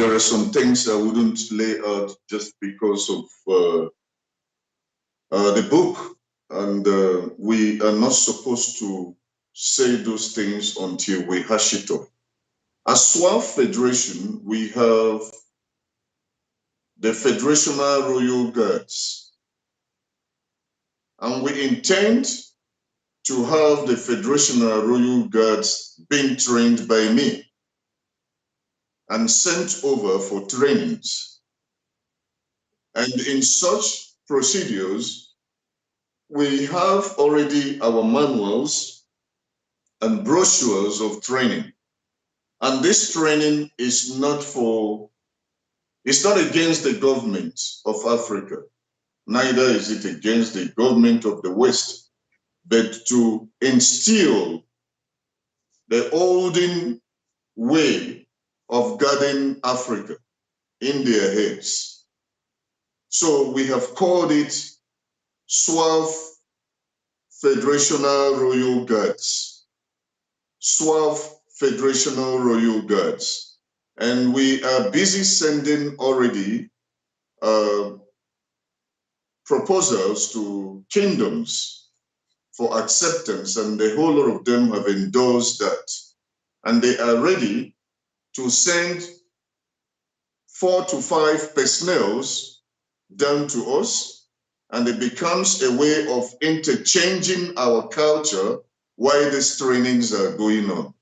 there are some things I wouldn't lay out just because of the book, and we are not supposed to say those things until we hash it up. As SWAF Federation, we have the Federational Royal Guards, and we intend to have the Federational Royal Guards being trained by me and sent over for trainings. And in such procedures, we have already our manuals and brochures of training. And this training is not it's not against the government of Africa, neither is it against the government of the West, but to instill the olden way of guarding Africa in their heads. So we have called it SWAF Federational Royal Guards. SWAF Federational Royal Guards. And we are busy sending already proposals to kingdoms for acceptance, and the whole lot of them have endorsed that. And they are ready to send 4 to 5 personnel down to us, and it becomes a way of interchanging our culture while these trainings are going on.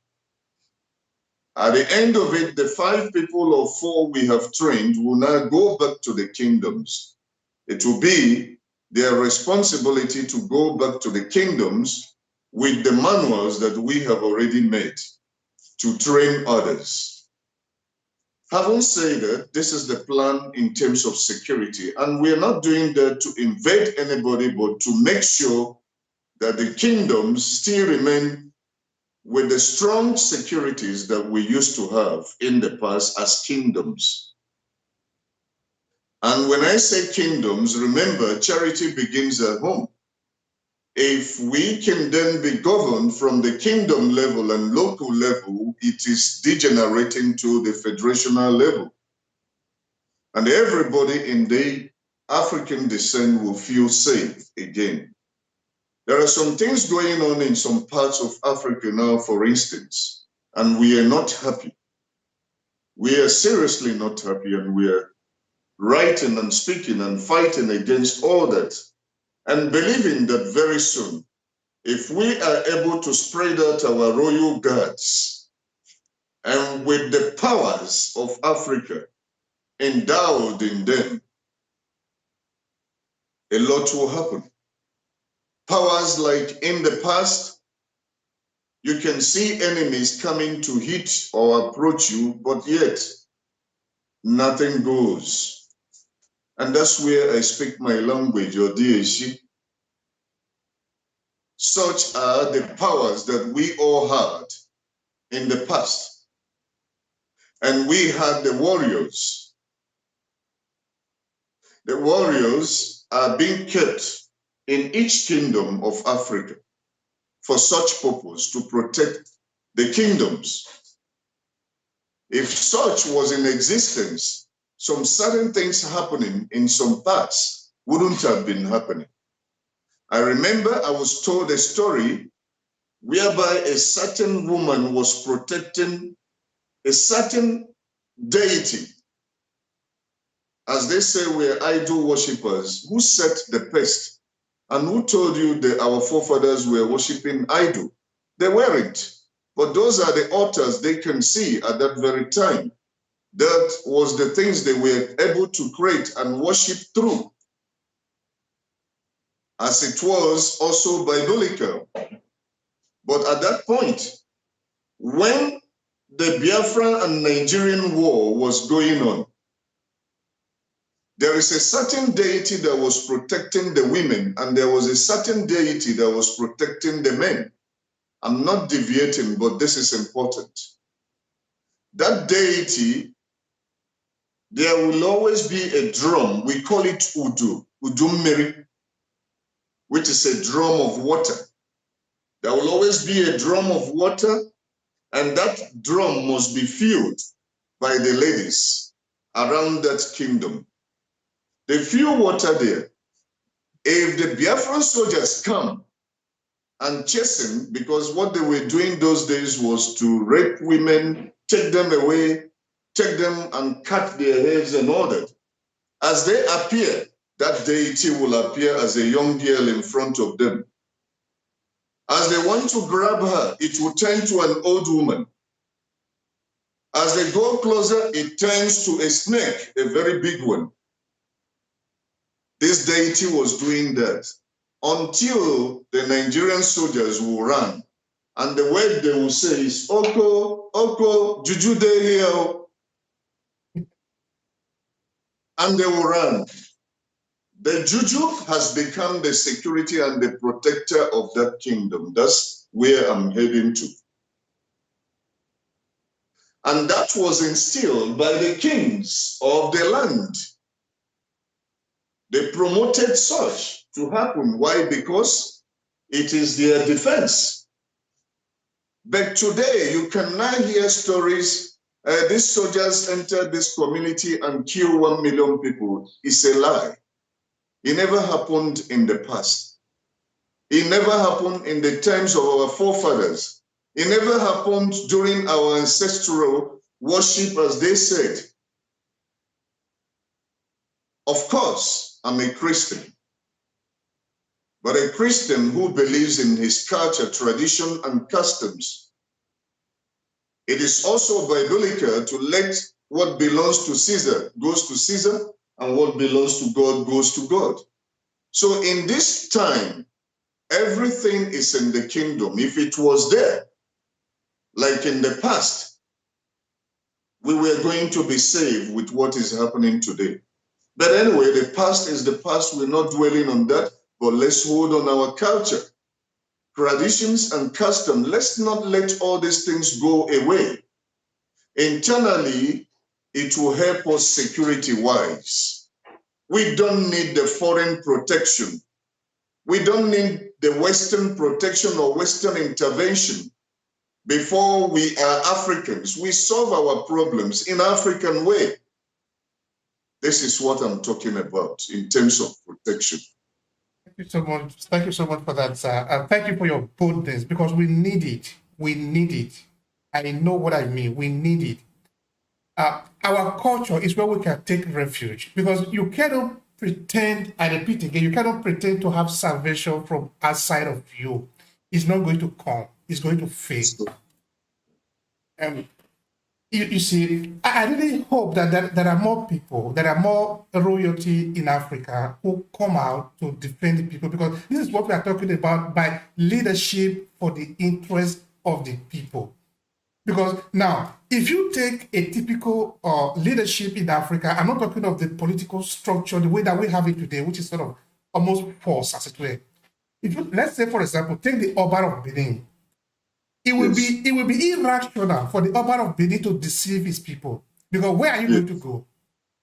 At the end of it, the 5 people or 4 we have trained will now go back to the kingdoms. It will be their responsibility to go back to the kingdoms with the manuals that we have already made to train others. Having said that, this is the plan in terms of security, and we are not doing that to invade anybody, but to make sure that the kingdoms still remain with the strong securities that we used to have in the past as kingdoms. And when I say kingdoms, remember, charity begins at home. If we can then be governed from the kingdom level and local level, it is degenerating to the federational level. And everybody in the African descent will feel safe again. There are some things going on in some parts of Africa now, for instance, and we are not happy. We are seriously not happy, and we are writing and speaking and fighting against all that, and believing that very soon, if we are able to spread out our royal guards and with the powers of Africa endowed in them, a lot will happen. Powers like in the past, you can see enemies coming to hit or approach you, but yet nothing goes. And that's where I speak my language, or DAC. Such are the powers that we all had in the past. And we had the warriors. The warriors are being kept in each kingdom of Africa for such purpose, to protect the kingdoms. If such was in existence, some certain things happening in some parts wouldn't have been happening. I remember I was told a story whereby a certain woman was protecting a certain deity. As they say, we're idol worshippers. Who set the pest? And who told you that our forefathers were worshiping idol? They weren't. But those are the altars they can see at that very time. That was the things they were able to create and worship through, as it was also biblical. But at that point, when the Biafra and Nigerian war was going on, there is a certain deity that was protecting the women, and there was a certain deity that was protecting the men. I'm not deviating, but this is important. That deity, there will always be a drum. We call it Udu, Udummiri, which is a drum of water. There will always be a drum of water, and that drum must be filled by the ladies. around that kingdom. The few water there, if the Biafran soldiers come and chase him, because what they were doing those days was to rape women, take them away, take them and cut their heads and all that. As they appear, that deity will appear as a young girl in front of them. As they want to grab her, it will turn to an old woman. As they go closer, it turns to a snake, a very big one. This deity was doing that until the Nigerian soldiers will run. And the word they will say is, Oko, Oko, Juju de here. And they will run. The Juju has become the security and the protector of that kingdom. That's where I'm heading to. And that was instilled by the kings of the land. They promoted such to happen. Why? Because it is their defense. But today, you can now hear stories. These soldiers entered this community and killed 1 million people. It's a lie. It never happened in the past. It never happened in the times of our forefathers. It never happened during our ancestral worship, as they said. Of course, I'm a Christian, but a Christian who believes in his culture, tradition, and customs. It is also biblical to let what belongs to Caesar goes to Caesar, and what belongs to God goes to God. So in this time, everything is in the kingdom. If it was there, like in the past, we were going to be saved with what is happening today. But anyway, the past is the past. We're not dwelling on that, but let's hold on our culture, traditions, and custom. Let's not let all these things go away. Internally, it will help us security-wise. We don't need the foreign protection. We don't need the Western protection or Western intervention. Before we are Africans, we solve our problems in African way. This is what I'm talking about in terms of protection. Thank you so much. Thank you so much for that, sir. And thank you for your boldness, because we need it. We need it. I know what I mean. We need it. Our culture is where we can take refuge, because you cannot pretend, I repeat again, you cannot pretend to have salvation from outside of you. It's not going to come. It's going to fade. You see, I really hope that there are more people, there are more royalty in Africa who come out to defend the people, because this is what we are talking about by leadership for the interest of the people. Because now, if you take a typical leadership in Africa, I'm not talking of the political structure, the way that we have it today, which is sort of almost forced, as it were. If you, let's say, for example, take the Oba of Benin. It will be irrational for the Oba of Benin to deceive his people. Because where are you going to go?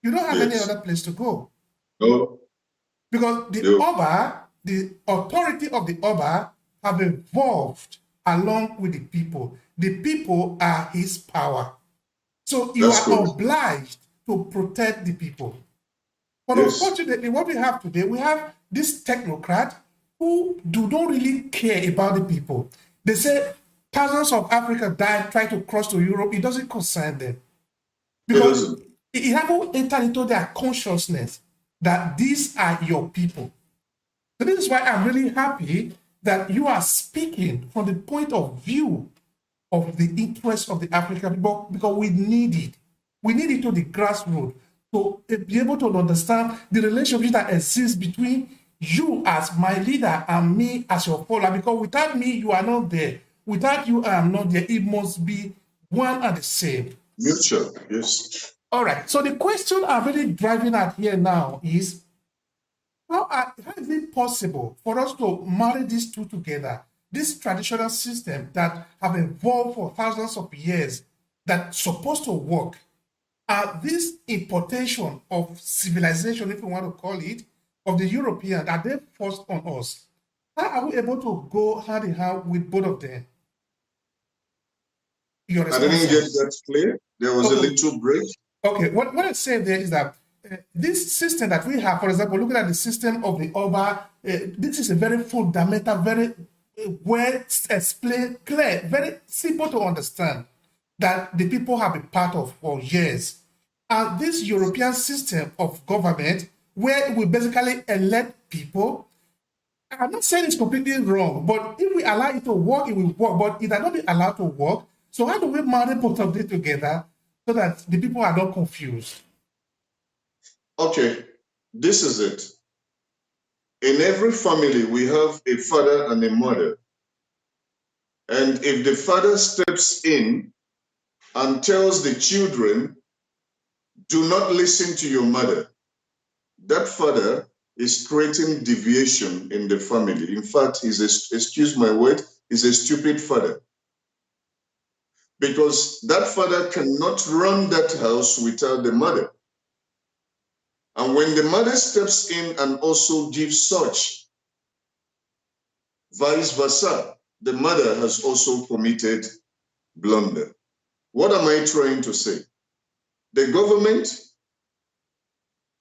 You don't have any other place to go. No. Because the Oba, the authority of the Oba have evolved along with the people. The people are his power. So you are obliged to protect the people. But unfortunately, what we have today, we have this technocrat who do not really care about the people. They say thousands of Africans died trying to cross to Europe. It doesn't concern them. Because it hasn't entered into their consciousness that these are your people. So this is why I'm really happy that you are speaking from the point of view of the interest of the African people, because we need it. We need it to the grassroots to be able to understand the relationship that exists between you as my leader and me as your follower, because without me, you are not there. Without you, I am not there. It must be one and the same. Mutual, yes. All right. So the question I'm really driving at here now is, how is it possible for us to marry these two together? This traditional system that have evolved for thousands of years, that's supposed to work, this importation of civilization, if you want to call it, of the European that they forced on us. How are we able to go hand in hand with both of them? I didn't get that clear. There was a little break. Okay, what I say there is that this system that we have, for example, looking at the system of the Oba, this is a very fundamental, very well explained, clear, very simple to understand that the people have been part of for years. And this European system of government, where we basically elect people, I'm not saying it's completely wrong, but if we allow it to work, it will work. But it cannot be allowed to work. So how do we marry both of them together so that the people are not confused? Okay, this is it. In every family, we have a father and a mother. And if the father steps in and tells the children, do not listen to your mother, that father is creating deviation in the family. In fact, excuse my word, is a stupid father. Because that father cannot run that house without the mother. And when the mother steps in and also gives such, vice versa, the mother has also committed blunder. What am I trying to say? The government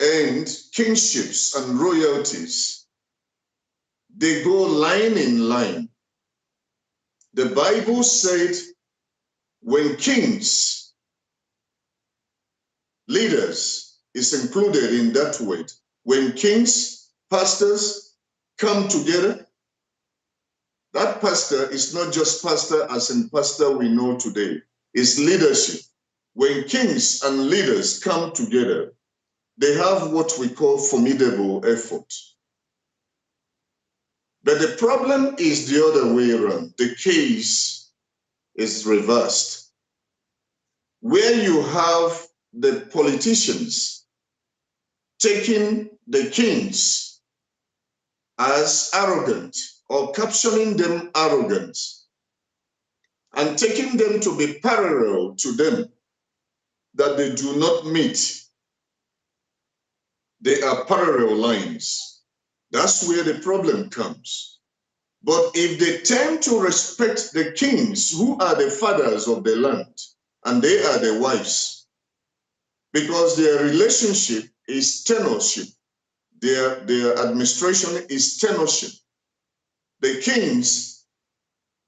and kingships and royalties, they go line in line. The Bible said when kings, leaders is included in that word, when kings, pastors come together, that pastor is not just pastor as in pastor we know today, it's leadership. When kings and leaders come together, they have what we call formidable effort. But the problem is the other way around. The case is reversed. Where you have the politicians taking the kings as arrogant or captioning them arrogant and taking them to be parallel to them, that they do not meet. They are parallel lines. That's where the problem comes. But if they tend to respect the kings who are the fathers of the land, and they are the wives, because their relationship is tenorship, their administration is tenorship. The kings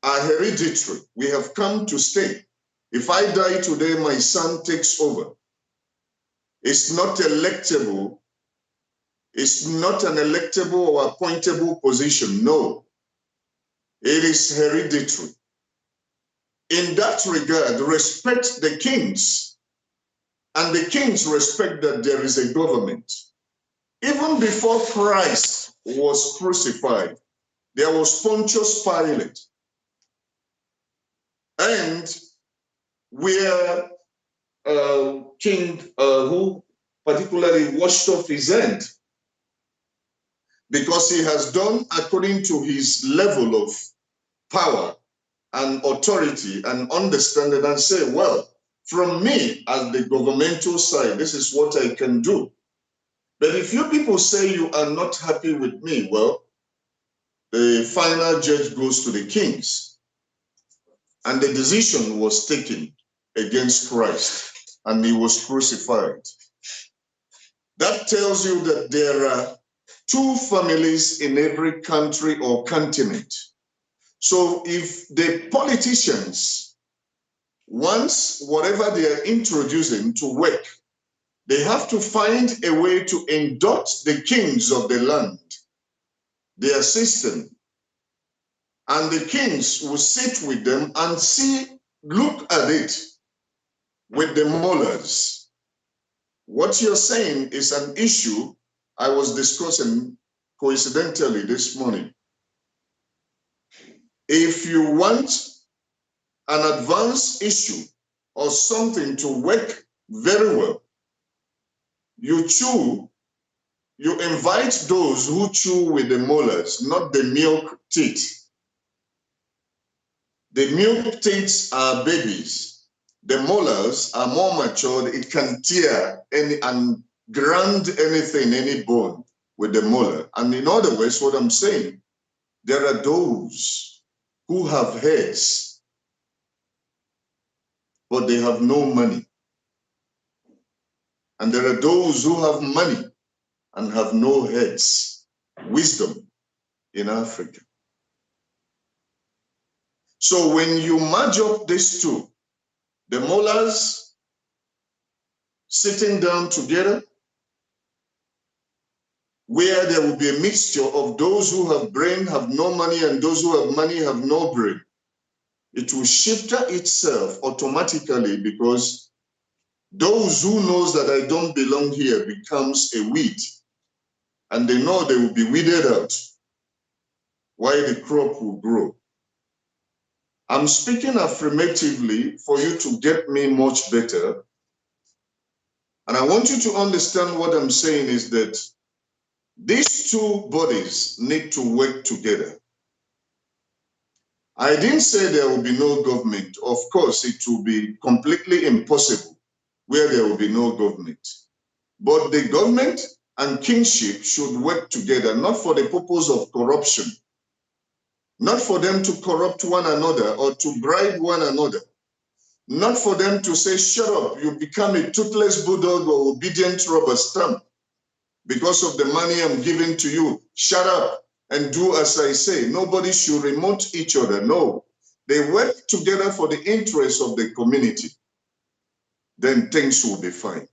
are hereditary. We have come to stay. If I die today, my son takes over. It's not electable. It's not an electable or appointable position. No, it is hereditary. In that regard, respect the kings, and the kings respect that there is a government. Even before Christ was crucified, there was Pontius Pilate, and where king who particularly washed off his hand because he has done according to his level of power and authority and understanding, and say, well, from me as the governmental side, this is what I can do. But if you people say you are not happy with me, well, the final judge goes to the kings. And the decision was taken against Christ, and he was crucified. That tells you that there are two families in every country or continent. So if the politicians, once whatever they are introducing to work, they have to find a way to induct the kings of the land, their system. And the kings will sit with them and see, look at it with the molars. What you're saying is an issue I was discussing coincidentally this morning. If you want an advanced issue or something to work very well, you invite those who chew with the molars, not the milk teeth. The milk teeth are babies. The molars are more matured. It can tear and grind anything, any bone with the molar. And in other words, what I'm saying, there are those who have heads, but they have no money. And there are those who have money and have no heads, wisdom in Africa. So when you merge up these two, the mullahs sitting down together, where there will be a mixture of those who have brain, have no money, and those who have money, have no brain, it will shift itself automatically, because those who knows that I don't belong here becomes a weed, and they know they will be weeded out while the crop will grow. I'm speaking affirmatively for you to get me much better. And I want you to understand what I'm saying is that these two bodies need to work together. I didn't say there will be no government. Of course, it will be completely impossible where there will be no government. But the government and kingship should work together, not for the purpose of corruption, not for them to corrupt one another or to bribe one another, not for them to say, shut up, you become a toothless bulldog or obedient rubber stamp because of the money I'm giving to you. Shut up and do as I say. Nobody should remote each other. No, they work together for the interests of the community. Then things will be fine.